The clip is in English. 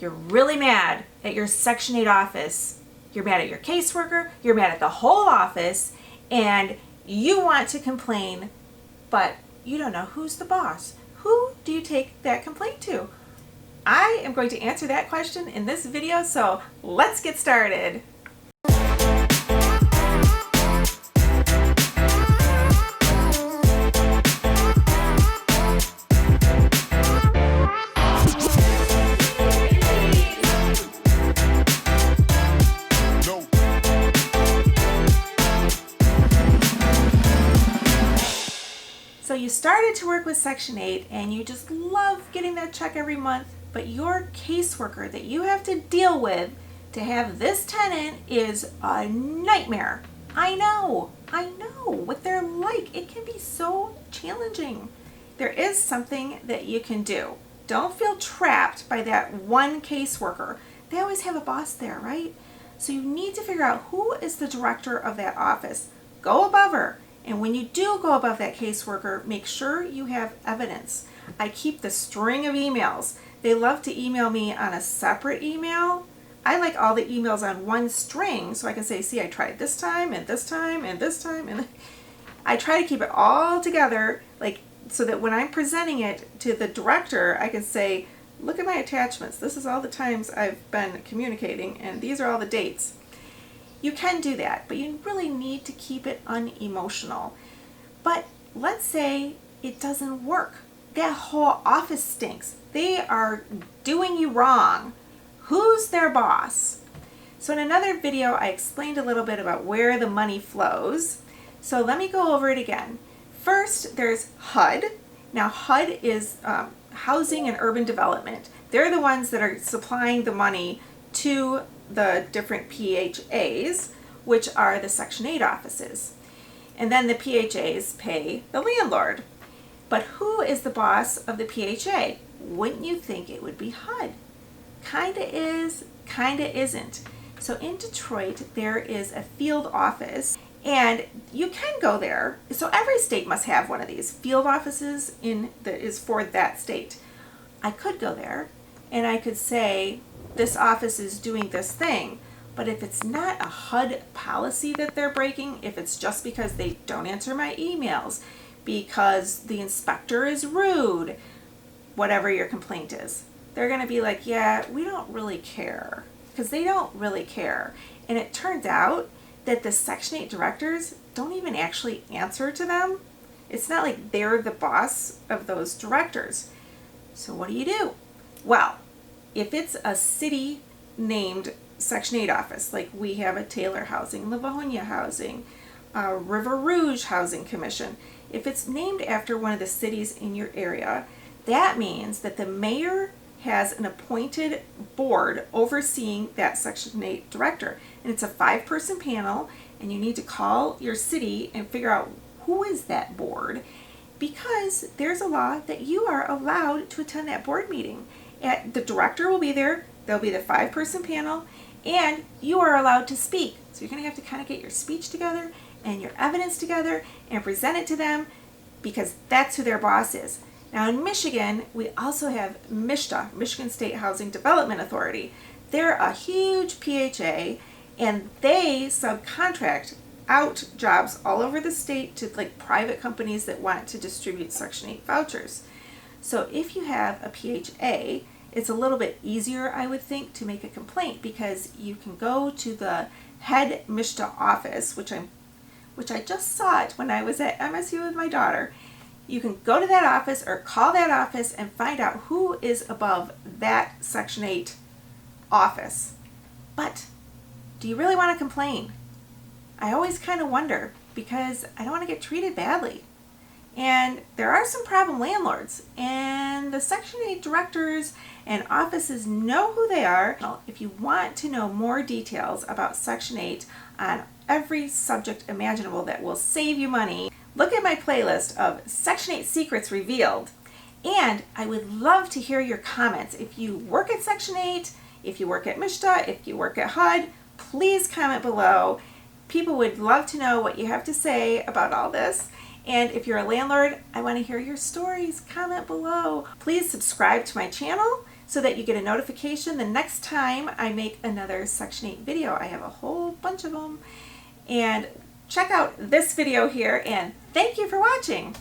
You're really mad at your Section 8 office. You're mad at your caseworker. You're mad at the whole office. And you want to complain, but you don't know who's the boss. Who do you take that complaint to? I am going to answer that question in this video, so let's get started. So you started to work with Section 8 and you just love getting that check every month, but your caseworker that you have to deal with to have this tenant is a nightmare. I know what they're like. It can be so challenging. There is something that you can do. Don't feel trapped by that one caseworker. They always have a boss there, right? So you need to figure out who is the director of that office. Go above her. And when you do go above that caseworker, make sure you have evidence. I keep the string of emails. They love to email me on a separate email. I like all the emails on one string so I can say, see, I tried this time and this time and this time. And I try to keep it all together, like so that when I'm presenting it to the director, I can say, look at my attachments. This is all the times I've been communicating and these are all the dates. You can do that, but you really need to keep it unemotional. But let's say it doesn't work. That whole office stinks. They are doing you wrong. Who's their boss? So in another video, I explained a little bit about where the money flows. So let me go over it again. First, there's HUD. Now HUD is Housing and Urban Development. They're the ones that are supplying the money to the different PHAs, which are the Section 8 offices. And then the PHAs pay the landlord. But who is the boss of the PHA? Wouldn't you think it would be HUD? Kinda is, kinda isn't. So in Detroit, there is a field office, and you can go there. So every state must have one of these field offices that is for that state. I could go there, and I could say, this office is doing this thing. But if it's not a HUD policy that they're breaking, if it's just because they don't answer my emails, because the inspector is rude, whatever your complaint is, they're going to be like, yeah, we don't really care, because they don't really care. And it turns out that the Section 8 directors don't even actually answer to them. It's not like they're the boss of those directors. So what do? Well, if it's a city named Section 8 office, like we have a Taylor Housing, Livonia Housing, River Rouge Housing Commission, if it's named after one of the cities in your area, that means that the mayor has an appointed board overseeing that Section 8 director. And it's a 5-person panel, and you need to call your city and figure out who is that board, because there's a law that you are allowed to attend that board meeting. The director will be there, there'll be the 5-person panel, and you are allowed to speak. So you're going to have to kind of get your speech together and your evidence together and present it to them, because that's who their boss is. Now in Michigan, we also have MSHDA, Michigan State Housing Development Authority. They're a huge PHA, and they subcontract out jobs all over the state to like private companies that want to distribute Section 8 vouchers. So if you have a PHA, it's a little bit easier, I would think, to make a complaint, because you can go to the head MSHDA office, which I just saw it when I was at MSU with my daughter. You can go to that office or call that office and find out who is above that Section 8 office. But do you really want to complain? I always kind of wonder, because I don't want to get treated badly. And there are some problem landlords, and the Section 8 directors and offices know who they are. If you want to know more details about Section 8 on every subject imaginable that will save you money, look at my playlist of Section 8 Secrets Revealed. And I would love to hear your comments. If you work at Section 8, if you work at MSHDA, if you work at HUD, please comment below. People would love to know what you have to say about all this. And if you're a landlord, I want to hear your stories. Comment below. Please subscribe to my channel so that you get a notification the next time I make another Section 8 video. I have a whole bunch of them. And check out this video here, and thank you for watching.